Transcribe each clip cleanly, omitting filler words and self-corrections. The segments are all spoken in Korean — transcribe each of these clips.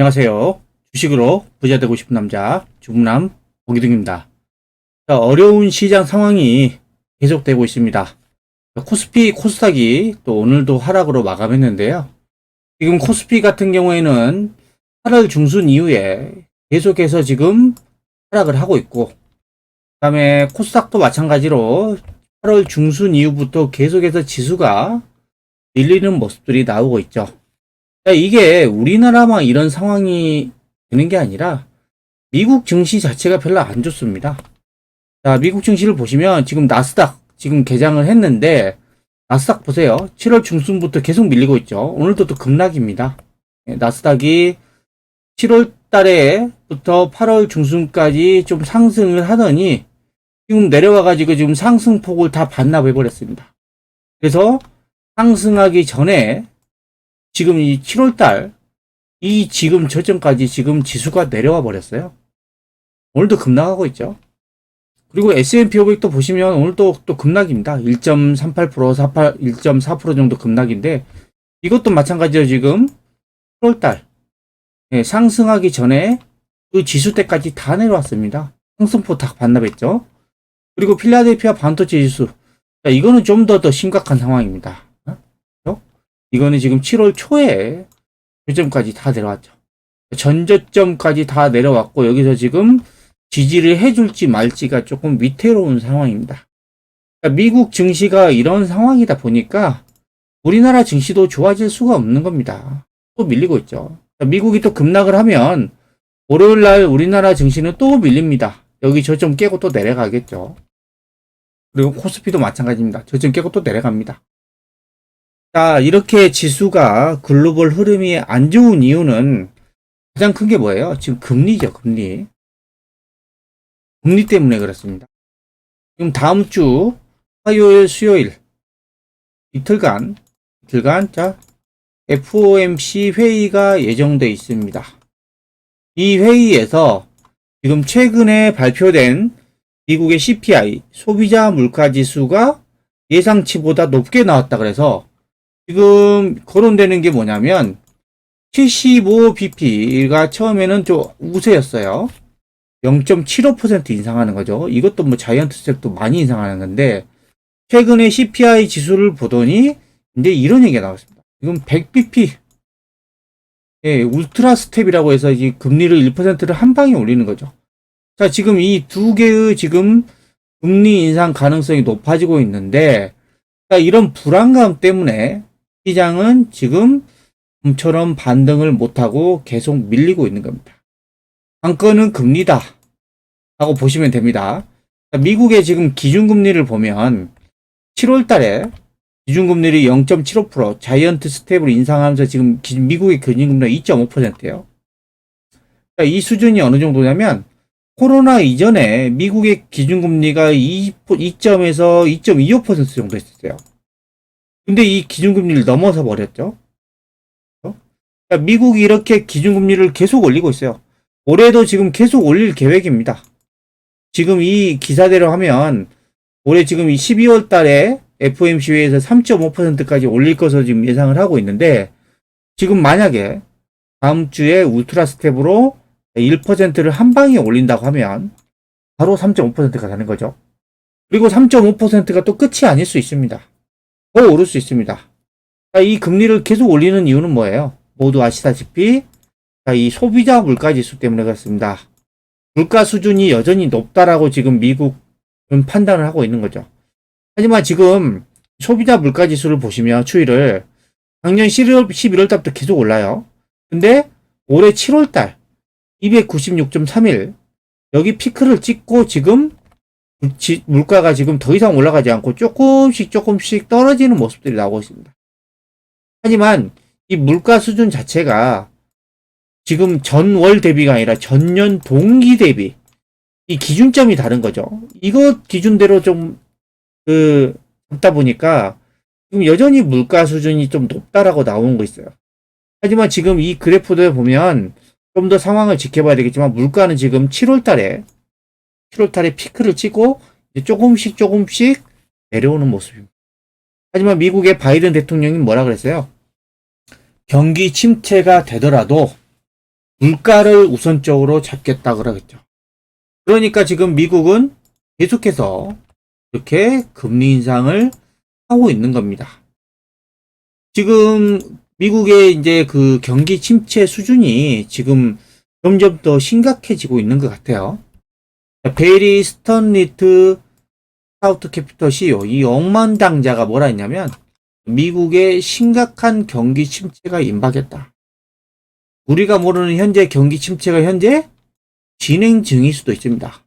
안녕하세요. 주식으로 부자 되고 싶은 남자 주부남 오기둥입니다. 어려운 시장 상황이 계속되고 있습니다. 코스피, 코스닥이 또 오늘도 하락으로 마감했는데요. 지금 코스피 같은 경우에는 8월 중순 이후에 계속해서 지금 하락을 하고 있고, 그 다음에 코스닥도 마찬가지로 8월 중순 이후부터 계속해서 지수가 밀리는 모습들이 나오고 있죠. 이게 우리나라만 이런 상황이 되는 게 아니라 미국 증시 자체가 별로 안 좋습니다. 자, 미국 증시를 보시면 지금 나스닥 지금 개장을 했는데 나스닥 보세요. 7월 중순부터 계속 밀리고 있죠. 오늘도 또 급락입니다. 나스닥이 7월 달에부터 8월 중순까지 좀 상승을 하더니 지금 내려와가지고 지금 상승폭을 다 반납해버렸습니다. 그래서 상승하기 전에 지금 이 7월달, 이 지금 저점까지 지금 지수가 내려와 버렸어요. 오늘도 급락하고 있죠. 그리고 S&P 500도 보시면 오늘도 또 급락입니다. 1.38%, 1.4% 정도 급락인데, 이것도 마찬가지로 지금 7월달, 상승하기 전에 그 지수대까지 다 내려왔습니다. 상승폭 다 반납했죠. 그리고 필라델피아 반도체 지수, 자, 이거는 좀 더 심각한 상황입니다. 이거는 지금 7월 초에 저점까지 다 내려왔죠. 전저점까지 다 내려왔고, 여기서 지금 지지를 해줄지 말지가 조금 위태로운 상황입니다. 그러니까 미국 증시가 이런 상황이다 보니까 우리나라 증시도 좋아질 수가 없는 겁니다. 또 밀리고 있죠. 그러니까 미국이 또 급락을 하면 월요일 날 우리나라 증시는 또 밀립니다. 여기 저점 깨고 또 내려가겠죠. 그리고 코스피도 마찬가지입니다. 저점 깨고 또 내려갑니다. 자, 이렇게 지수가 글로벌 흐름이 안 좋은 이유는 가장 큰 게 뭐예요? 지금 금리죠, 금리. 금리 때문에 그렇습니다. 지금 다음 주 화요일, 수요일 이틀간 자, FOMC 회의가 예정돼 있습니다. 이 회의에서 지금 최근에 발표된 미국의 CPI, 소비자 물가 지수가 예상치보다 높게 나왔다 그래서 지금 거론되는 게 뭐냐면 75bp가 처음에는 좀 우세였어요. 0.75% 인상하는 거죠. 이것도 뭐 자이언트 스텝도 많이 인상하는 건데 최근에 CPI 지수를 보더니 이제 이런 얘기가 나왔습니다. 지금 100bp 울트라 스텝이라고 해서 이 금리를 1%를 한 방에 올리는 거죠. 자, 지금 이 두 개의 지금 금리 인상 가능성이 높아지고 있는데, 자, 이런 불안감 때문에 시장은 지금 좀처럼 반등을 못하고 계속 밀리고 있는 겁니다. 관건은 금리다 라고 보시면 됩니다. 미국의 지금 기준금리를 보면 7월 달에 기준금리를 0.75% 자이언트 스텝으로 인상하면서 지금 미국의 기준금리가 2.5%예요. 이 수준이 어느 정도냐면 코로나 이전에 미국의 기준금리가 2점에서 2.25% 정도 했었어요. 근데 이 기준금리를 넘어서 버렸죠. 그러니까 미국이 이렇게 기준금리를 계속 올리고 있어요. 올해도 지금 계속 올릴 계획입니다. 지금 이 기사대로 하면 올해 지금 이 12월 달에 FOMC에서 3.5%까지 올릴 것으로 지금 예상을 하고 있는데 지금 만약에 다음 주에 울트라 스텝으로 1%를 한 방에 올린다고 하면 바로 3.5%가 되는 거죠. 그리고 3.5%가 또 끝이 아닐 수 있습니다. 더 오를 수 있습니다. 이 금리를 계속 올리는 이유는 뭐예요? 모두 아시다시피 이 소비자 물가 지수 때문에 그렇습니다. 물가 수준이 여전히 높다라고 지금 미국은 판단을 하고 있는 거죠. 하지만 지금 소비자 물가 지수를 보시면 추이를 작년 11월 달부터 계속 올라요. 근데 올해 7월 달 296.31 여기 피크를 찍고 지금 물가가 지금 더 이상 올라가지 않고 조금씩 떨어지는 모습들이 나오고 있습니다. 하지만 이 물가 수준 자체가 지금 전월 대비가 아니라 전년 동기 대비 이 기준점이 다른 거죠. 이거 기준대로 좀 잡다 보니까 지금 여전히 물가 수준이 좀 높다라고 나오는 거 있어요. 하지만 지금 이 그래프들 보면 좀 더 상황을 지켜봐야 되겠지만 물가는 지금 7월 달에 피크를 찍고 조금씩 내려오는 모습입니다. 하지만 미국의 바이든 대통령이 뭐라 그랬어요? 경기 침체가 되더라도 물가를 우선적으로 잡겠다 그러겠죠. 그러니까 지금 미국은 계속해서 이렇게 금리 인상을 하고 있는 겁니다. 지금 미국의 이제 그 경기 침체 수준이 지금 점점 더 심각해지고 있는 것 같아요. 베리 스턴리트 사우트 캐피털 CEO 이 억만장자가 뭐라 했냐면 미국의 심각한 경기 침체가 임박했다. 우리가 모르는 현재 경기 침체가 현재 진행 중일 수도 있습니다.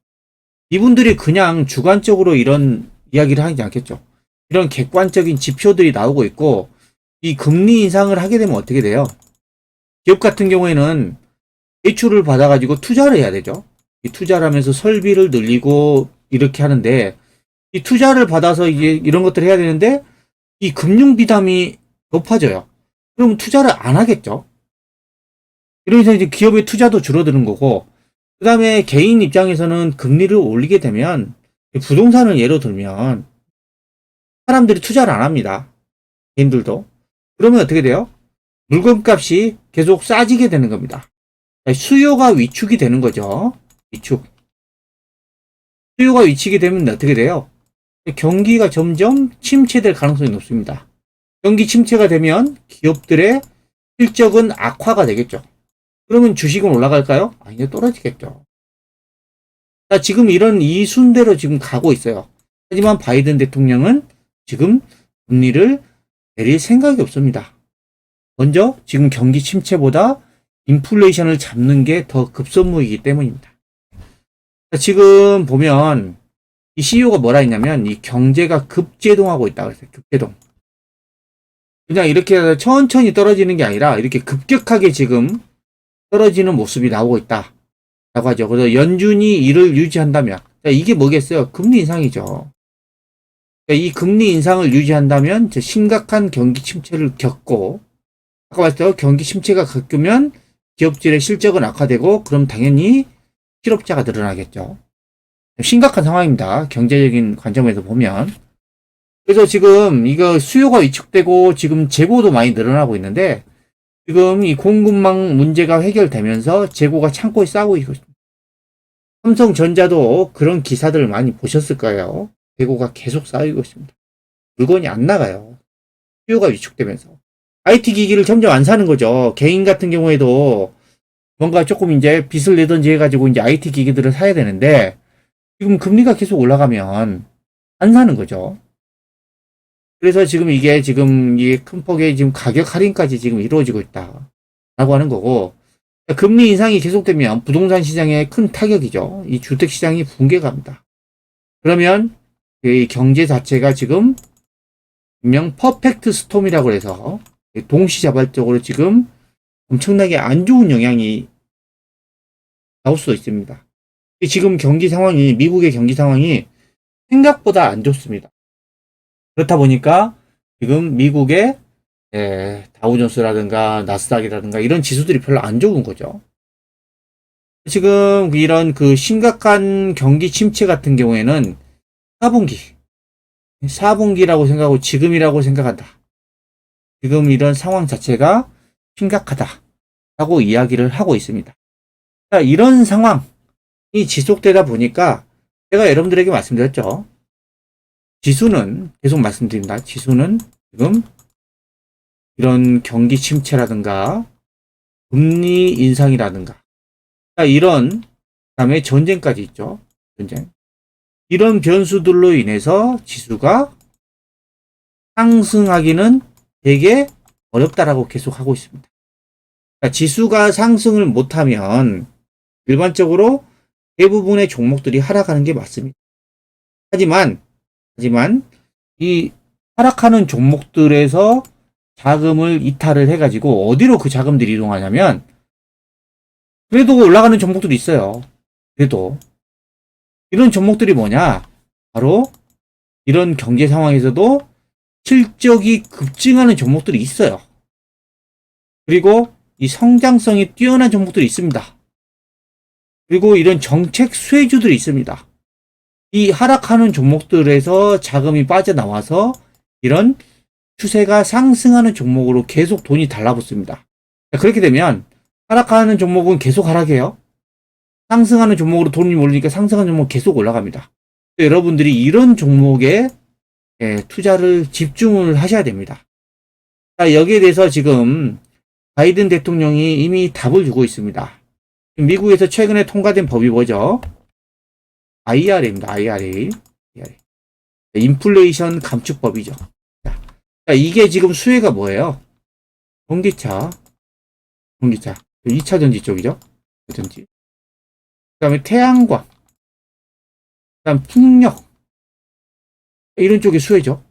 이분들이 그냥 주관적으로 이런 이야기를 하지 않겠죠. 이런 객관적인 지표들이 나오고 있고 이 금리 인상을 하게 되면 어떻게 돼요? 기업 같은 경우에는 대출을 받아가지고 투자를 해야 되죠. 이 투자를 하면서 설비를 늘리고 이렇게 하는데 이 투자를 받아서 이제 이런 것들을 해야 되는데 이 금융 비담이 높아져요. 그럼 투자를 안 하겠죠. 이러면서 이제 기업의 투자도 줄어드는 거고 그 다음에 개인 입장에서는 금리를 올리게 되면 부동산을 예로 들면 사람들이 투자를 안 합니다. 개인들도. 그러면 어떻게 돼요? 물건값이 계속 싸지게 되는 겁니다. 수요가 위축이 되는 거죠. 위축. 수요가 위축이 되면 어떻게 돼요? 경기가 점점 침체될 가능성이 높습니다. 경기 침체가 되면 기업들의 실적은 악화가 되겠죠. 그러면 주식은 올라갈까요? 아니요, 떨어지겠죠. 자, 지금 이런 이 순대로 지금 가고 있어요. 하지만 바이든 대통령은 지금 금리를 내릴 생각이 없습니다. 먼저 지금 경기 침체보다 인플레이션을 잡는 게 더 급선무이기 때문입니다. 자, 지금 보면 이 CEO가 뭐라 했냐면 이 경제가 급제동하고 있다고 했어요. 급제동. 그냥 이렇게 천천히 떨어지는 게 아니라 이렇게 급격하게 지금 떨어지는 모습이 나오고 있다. 라고 하죠. 그래서 연준이 이를 유지한다면 이게 뭐겠어요? 금리 인상이죠. 이 금리 인상을 유지한다면 심각한 경기 침체를 겪고 아까 말했죠. 경기 침체가 겪으면 기업들의 실적은 악화되고 그럼 당연히 실업자가 늘어나겠죠. 심각한 상황입니다. 경제적인 관점에서 보면. 그래서 지금 이거 수요가 위축되고 지금 재고도 많이 늘어나고 있는데 지금 이 공급망 문제가 해결되면서 재고가 창고에 쌓고 있습니다. 삼성전자도 그런 기사들을 많이 보셨을 거예요. 재고가 계속 쌓이고 있습니다. 물건이 안 나가요. 수요가 위축되면서. IT 기기를 점점 안 사는 거죠. 개인 같은 경우에도 뭔가 조금 이제 빚을 내든지 해가지고 이제 IT 기기들을 사야 되는데 지금 금리가 계속 올라가면 안 사는 거죠. 그래서 지금 이게 지금 이 큰 폭의 지금 가격 할인까지 지금 이루어지고 있다. 라고 하는 거고, 금리 인상이 계속되면 부동산 시장에 큰 타격이죠. 이 주택 시장이 붕괴가 갑니다. 그러면 이 경제 자체가 지금 분명 퍼펙트 스톰이라고 해서 동시자발적으로 지금 엄청나게 안 좋은 영향이 나올 수도 있습니다. 지금 경기 상황이, 미국의 경기 상황이 생각보다 안 좋습니다. 그렇다 보니까 지금 미국의 다우존스라든가 나스닥이라든가 이런 지수들이 별로 안 좋은 거죠. 지금 이런 그 심각한 경기 침체 같은 경우에는 4분기라고 생각하고 지금이라고 생각한다. 지금 이런 상황 자체가 심각하다라고 이야기를 하고 있습니다. 자, 이런 상황이 지속되다 보니까 제가 여러분들에게 말씀드렸죠. 지수는 계속 말씀드립니다. 지수는 지금 이런 경기 침체라든가 금리 인상이라든가 이런 그다음에 전쟁까지 있죠. 전쟁. 이런 변수들로 인해서 지수가 상승하기는 되게 어렵다라고 계속 하고 있습니다. 그러니까 지수가 상승을 못하면 일반적으로 대부분의 종목들이 하락하는 게 맞습니다. 하지만 이 하락하는 종목들에서 자금을 이탈을 해가지고 어디로 그 자금들이 이동하냐면 그래도 올라가는 종목들이 있어요. 그래도 이런 종목들이 뭐냐? 바로 이런 경제 상황에서도 실적이 급증하는 종목들이 있어요. 그리고 이 성장성이 뛰어난 종목들이 있습니다. 그리고 이런 정책 수혜주들이 있습니다. 이 하락하는 종목들에서 자금이 빠져나와서 이런 추세가 상승하는 종목으로 계속 돈이 달라붙습니다. 그렇게 되면 하락하는 종목은 계속 하락해요. 상승하는 종목으로 돈이 몰리니까 상승하는 종목은 계속 올라갑니다. 여러분들이 이런 종목에 투자를 집중을 하셔야 됩니다. 자, 여기에 대해서 지금 바이든 대통령이 이미 답을 주고 있습니다. 미국에서 최근에 통과된 법이 뭐죠? IRA입니다. IRA. 인플레이션 감축법이죠. 자, 이게 지금 수혜가 뭐예요? 전기차. 2차 전지 쪽이죠. 전지. 그 다음에 태양광. 그 다음 풍력. 이런 쪽이 수혜죠.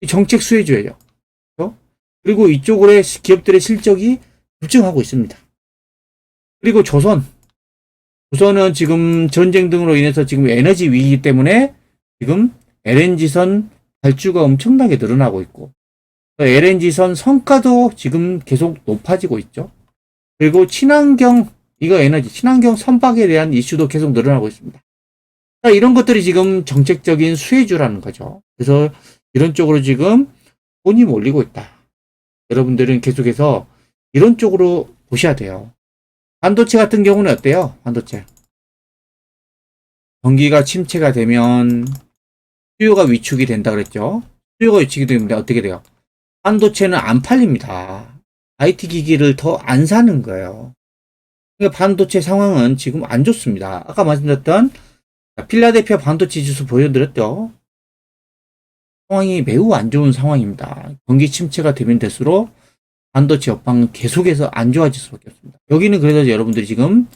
정책 수혜주예요. 그리고 이쪽으로 기업들의 실적이 급증하고 있습니다. 그리고 조선은 지금 전쟁 등으로 인해서 지금 에너지 위기 때문에 지금 LNG선 발주가 엄청나게 늘어나고 있고, LNG선 성과도 지금 계속 높아지고 있죠. 그리고 친환경 선박에 대한 이슈도 계속 늘어나고 있습니다. 이런 것들이 지금 정책적인 수혜주라는 거죠. 그래서 이런 쪽으로 지금 돈이 몰리고 있다. 여러분들은 계속해서 이런 쪽으로 보셔야 돼요. 반도체 같은 경우는 어때요? 반도체. 경기가 침체가 되면 수요가 위축이 된다 그랬죠. 수요가 위축이 되면 어떻게 돼요? 반도체는 안 팔립니다. IT 기기를 더 안 사는 거예요. 그러니까 반도체 상황은 지금 안 좋습니다. 아까 말씀드렸던 필라델피아 반도체 지수 보여드렸죠. 상황이 매우 안 좋은 상황입니다. 경기 침체가 되면 될수록 반도체 업황은 계속해서 안 좋아질 수밖에 없습니다. 여기는 그래서 여러분들이 지금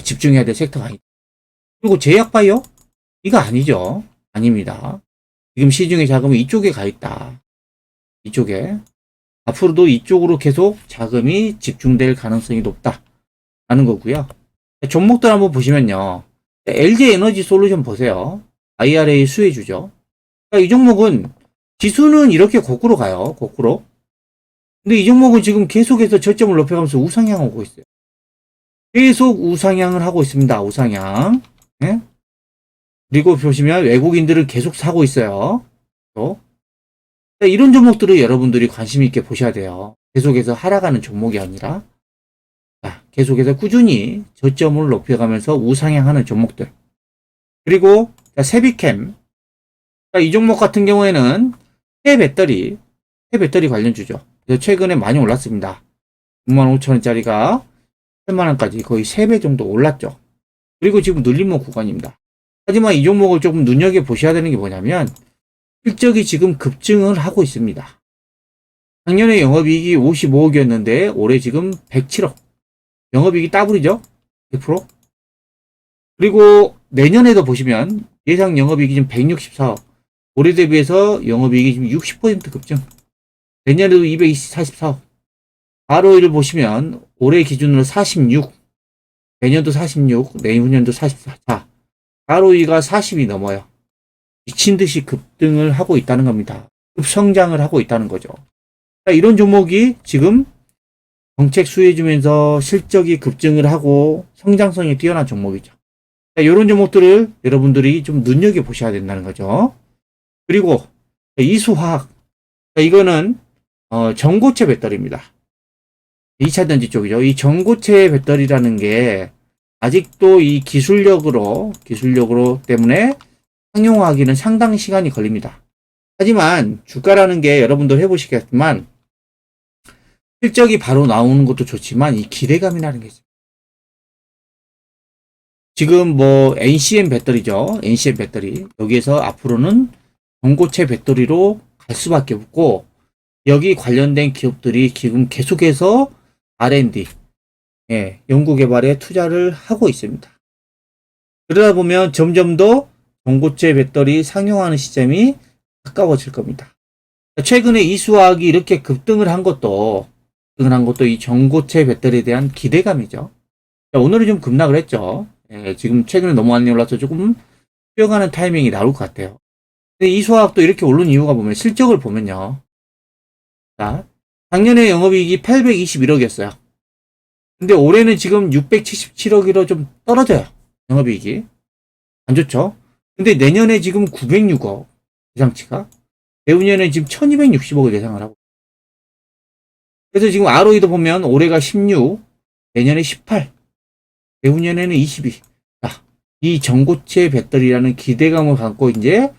집중해야 될 섹터가 아니다. 그리고 제약바이오? 이거 아니죠. 아닙니다. 지금 시중의 자금이 이쪽에 가 있다. 이쪽에. 앞으로도 이쪽으로 계속 자금이 집중될 가능성이 높다. 라는 거고요. 종목들 한번 보시면요. LG 에너지 솔루션 보세요. IRA 수혜주죠. 이 종목은 지수는 이렇게 거꾸로 가요. 거꾸로. 근데 이 종목은 지금 계속해서 저점을 높여가면서 우상향 오고 있어요. 계속 우상향을 하고 있습니다. 우상향. 네? 그리고 보시면 외국인들은 계속 사고 있어요. 또. 이런 종목들을 여러분들이 관심 있게 보셔야 돼요. 계속해서 하락하는 종목이 아니라 계속해서 꾸준히 저점을 높여가면서 우상향하는 종목들. 그리고 세비캠. 이 종목 같은 경우에는 새 배터리 관련주죠. 그래서 최근에 많이 올랐습니다. 65,000원짜리가 8만원까지 거의 3배 정도 올랐죠. 그리고 지금 눌림목 구간입니다. 하지만 이 종목을 조금 눈여겨보셔야 되는 게 뭐냐면 실적이 지금 급증을 하고 있습니다. 작년에 영업이익이 55억이었는데 올해 지금 107억. 영업이익이 더블이죠. 100%. 그리고 내년에도 보시면 예상 영업이익이 지금 164억. 올해 대비해서 영업이익이 지금 60% 급증. 내년에도 244억. ROE를 보시면 올해 기준으로 46. 내년도 46, 내후년도 44. ROE가 40이 넘어요. 미친 듯이 급등을 하고 있다는 겁니다. 급성장을 하고 있다는 거죠. 이런 종목이 지금 정책 수혜주면서 실적이 급증을 하고 성장성이 뛰어난 종목이죠. 이런 종목들을 여러분들이 좀 눈여겨보셔야 된다는 거죠. 그리고 이수화학. 이거는 전고체 배터리입니다. 2차 전지 쪽이죠. 이 전고체 배터리라는 게 아직도 이 기술력으로 때문에 상용화하기는 상당히 시간이 걸립니다. 하지만 주가라는 게 여러분도 해보시겠지만 실적이 바로 나오는 것도 좋지만 이 기대감이라는 게 있어요. 지금 NCM 배터리죠. NCM 배터리. 여기에서 앞으로는 전고체 배터리로 갈 수밖에 없고 여기 관련된 기업들이 지금 계속해서 R&D, 연구개발에 투자를 하고 있습니다. 그러다 보면 점점 더 전고체 배터리 상용화하는 시점이 가까워질 겁니다. 최근에 이수화학이 이렇게 급등을 한 것도 이 전고체 배터리에 대한 기대감이죠. 오늘은 좀 급락을 했죠. 지금 최근에 너무 많이 올라서 조금 뛰어가는 타이밍이 나올 것 같아요. 근데 이수화학도 이렇게 오른 이유가 보면 실적을 보면요. 자, 작년에 영업이익이 821억이었어요. 근데 올해는 지금 677억으로 좀 떨어져요. 영업이익이. 안 좋죠? 근데 내년에 지금 906억 예상치가. 내후년에 지금 1260억을 예상을 하고. 그래서 지금 ROE도 보면 올해가 16, 내년에 18, 내후년에는 22. 자, 이 전고체 배터리라는 기대감을 갖고 이제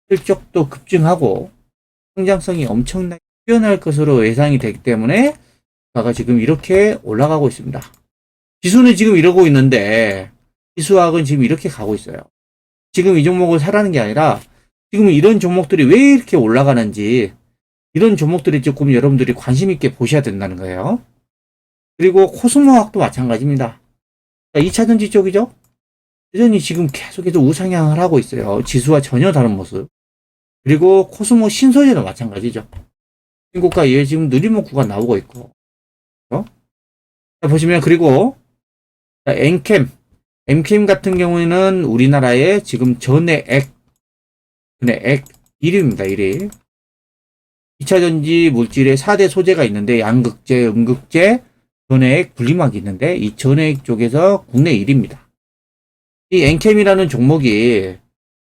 실적도 급증하고 성장성이 엄청나게 뛰어날 것으로 예상이 되기 때문에 주가가 지금 이렇게 올라가고 있습니다. 지수는 지금 이러고 있는데 지수학은 지금 이렇게 가고 있어요. 지금 이 종목을 사라는 게 아니라 지금 이런 종목들이 왜 이렇게 올라가는지 이런 종목들이 조금 여러분들이 관심 있게 보셔야 된다는 거예요. 그리고 코스모학도 마찬가지입니다. 2차전지 쪽이죠. 여전히 지금 계속해서 우상향을 하고 있어요. 지수와 전혀 다른 모습. 그리고 코스모 신소재도 마찬가지죠. 신고가 이외에 지금 느리목 구간 나오고 있고. 자, 보시면 그리고 엔캠 같은 경우에는 우리나라의 지금 전해액 1위입니다. 1위. 2차전지 물질의 4대 소재가 있는데 양극재, 음극재, 전해액, 분리막이 있는데 이 전해액 쪽에서 국내 1위입니다. 이 엔캠이라는 종목이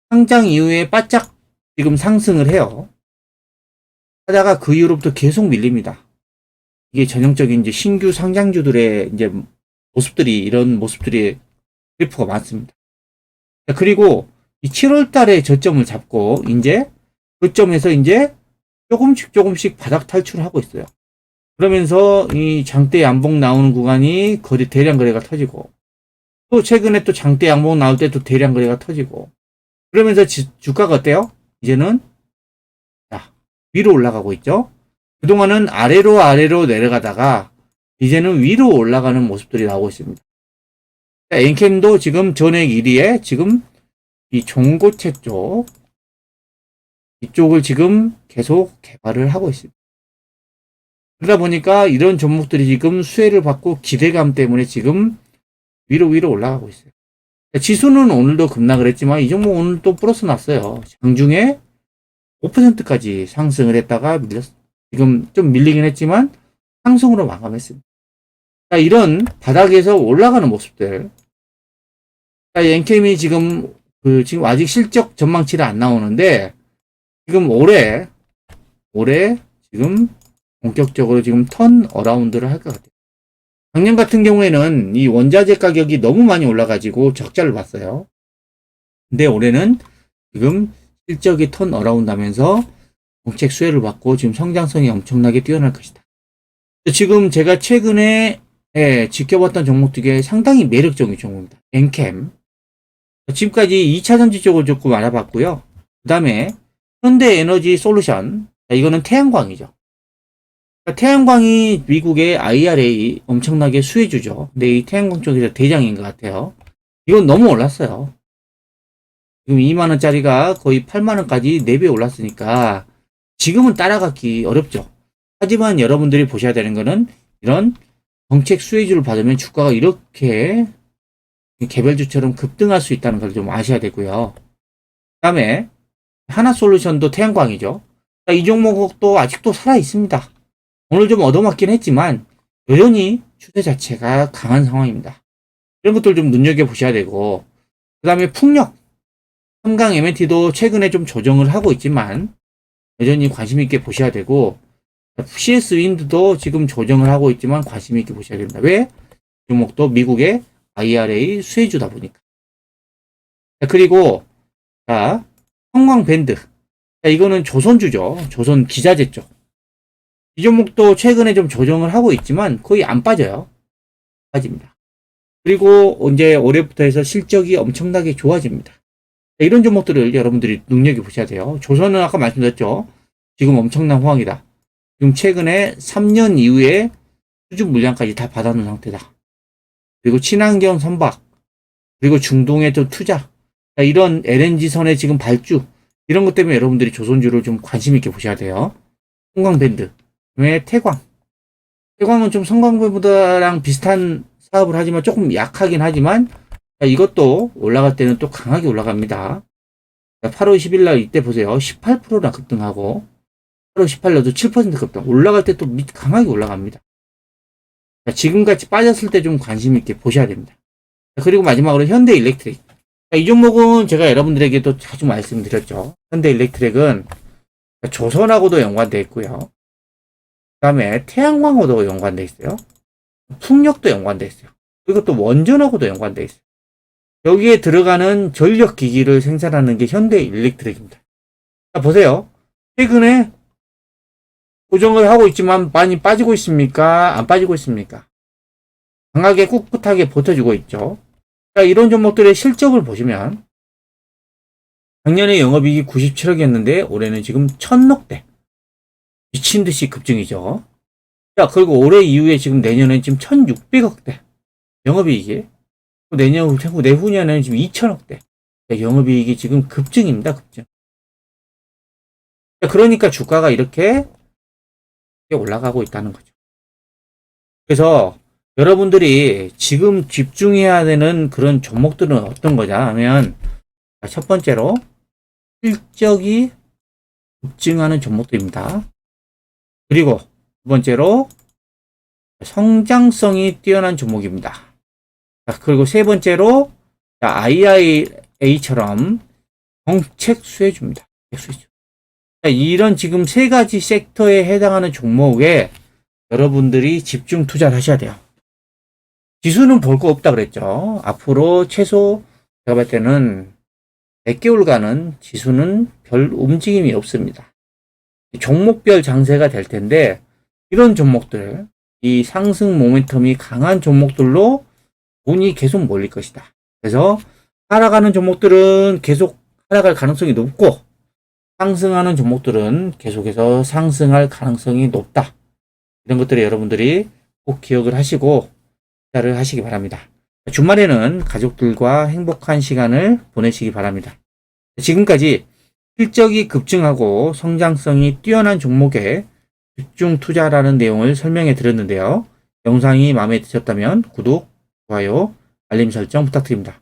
상장 이후에 바짝 지금 상승을 해요. 하다가 그 이후로부터 계속 밀립니다. 이게 전형적인 이제 신규 상장주들의 이제 모습들이 이런 모습들이 그래프가 많습니다. 그리고 이 7월 달에 저점을 잡고 이제 그 점에서 이제 조금씩 바닥 탈출을 하고 있어요. 그러면서 이 장대 양봉 나오는 구간이 대량 거래가 터지고 또 최근에 또 장대 양봉 나올 때 또 대량 거래가 터지고 그러면서 주가가 어때요? 이제는 위로 올라가고 있죠. 그동안은 아래로 내려가다가 이제는 위로 올라가는 모습들이 나오고 있습니다. 엔캠도 지금 전액 1위에 지금 이 종고체 쪽 이쪽을 지금 계속 개발을 하고 있습니다. 그러다 보니까 이런 종목들이 지금 수혜를 받고 기대감 때문에 지금 위로 올라가고 있어요. 지수는 오늘도 급락을 했지만 이 종목 오늘 또 플러스 났어요. 장중에 5%까지 상승을 했다가 지금 좀 밀리긴 했지만 상승으로 마감했습니다. 자, 이런 바닥에서 올라가는 모습들. 자, 엔캠이 지금 지금 아직 실적 전망치는 안 나오는데 지금 올해 지금 본격적으로 지금 턴 어라운드를 할 것 같아요. 작년 같은 경우에는 이 원자재 가격이 너무 많이 올라가지고 적자를 봤어요. 근데 올해는 지금 실적이 턴 어라운드 하면서 정책 수혜를 받고 지금 성장성이 엄청나게 뛰어날 것이다. 지금 제가 최근에 지켜봤던 종목 중에 상당히 매력적인 종목입니다. 엔캠. 지금까지 2차전지 쪽을 조금 알아봤고요. 그 다음에 현대에너지 솔루션. 이거는 태양광이죠. 태양광이 미국의 IRA 엄청나게 수혜주죠. 근데 이 태양광 쪽에서 대장인 것 같아요. 이건 너무 올랐어요. 지금 2만원짜리가 거의 8만원까지 4배 올랐으니까 지금은 따라가기 어렵죠. 하지만 여러분들이 보셔야 되는 거는 이런 정책 수혜주를 받으면 주가가 이렇게 개별주처럼 급등할 수 있다는 걸 좀 아셔야 되고요. 그 다음에 하나솔루션도 태양광이죠. 이 종목도 아직도 살아 있습니다. 오늘 좀 얻어맞긴 했지만 여전히 추세 자체가 강한 상황입니다. 이런 것들 좀 눈여겨보셔야 되고 그 다음에 풍력 삼강 M&T도 최근에 좀 조정을 하고 있지만 여전히 관심 있게 보셔야 되고 CS 윈드도 지금 조정을 하고 있지만 관심 있게 보셔야 됩니다. 왜? 종목도 미국의 IRA 수혜주다 보니까. 그리고 형광밴드. 이거는 조선주죠. 조선 기자재 쪽. 이 종목도 최근에 좀 조정을 하고 있지만 거의 안 빠져요. 빠집니다. 그리고 이제 올해부터 해서 실적이 엄청나게 좋아집니다. 이런 종목들을 여러분들이 눈여겨보셔야 돼요. 조선은 아까 말씀드렸죠. 지금 엄청난 호황이다. 지금 최근에 3년 이후에 수준 물량까지 다 받아놓은 상태다. 그리고 친환경 선박, 그리고 중동의 또 투자, 이런 LNG선의 지금 발주, 이런 것 때문에 여러분들이 조선주를 좀 관심 있게 보셔야 돼요. 형광밴드, 왜 태광은 좀 성광밴드랑 비슷한 사업을 하지만 조금 약하긴 하지만 이것도 올라갈 때는 또 강하게 올라갑니다. 8월 10일 날 이때 보세요. 18%나 급등하고 8월 18일에도 7% 급등. 올라갈 때 또 강하게 올라갑니다. 지금같이 빠졌을 때 좀 관심 있게 보셔야 됩니다. 그리고 마지막으로 현대일렉트릭. 이 종목은 제가 여러분들에게도 자주 말씀드렸죠. 현대일렉트릭은 조선하고도 연관되어 있고요. 다음에 태양광하고도 연관돼 있어요. 풍력도 연관돼 있어요. 그리고 또 원전하고도 연관돼 있어요. 여기에 들어가는 전력 기기를 생산하는 게 현대 일렉트릭입니다. 자, 보세요. 최근에 고정을 하고 있지만 많이 빠지고 있습니까? 안 빠지고 있습니까? 강하게 꿋꿋하게 버텨주고 있죠. 자, 이런 종목들의 실적을 보시면 작년에 영업이익이 97억이었는데 올해는 지금 1000억대. 미친 듯이 급증이죠. 자, 그리고 올해 이후에 지금 내년엔 지금 1600억대. 영업이익이. 내후년에는 지금 2000억대. 영업이익이 지금 급증입니다, 급증. 그러니까 주가가 이렇게 올라가고 있다는 거죠. 그래서 여러분들이 지금 집중해야 되는 그런 종목들은 어떤 거냐 하면, 첫 번째로 실적이 급증하는 종목들입니다. 그리고 두 번째로 성장성이 뛰어난 종목입니다. 그리고 세 번째로 IIA처럼 정책 수혜주입니다. 이런 지금 세 가지 섹터에 해당하는 종목에 여러분들이 집중 투자를 하셔야 돼요. 지수는 볼 거 없다 그랬죠. 앞으로 최소 제가 볼 때는 몇 개월간은 지수는 별 움직임이 없습니다. 종목별 장세가 될 텐데 이런 종목들, 이 상승 모멘텀이 강한 종목들로 돈이 계속 몰릴 것이다. 그래서 하락하는 종목들은 계속 하락할 가능성이 높고 상승하는 종목들은 계속해서 상승할 가능성이 높다. 이런 것들을 여러분들이 꼭 기억을 하시고 투자를 하시기 바랍니다. 주말에는 가족들과 행복한 시간을 보내시기 바랍니다. 지금까지 실적이 급증하고 성장성이 뛰어난 종목에 집중 투자라는 내용을 설명해 드렸는데요. 영상이 마음에 드셨다면 구독, 좋아요, 알림 설정 부탁드립니다.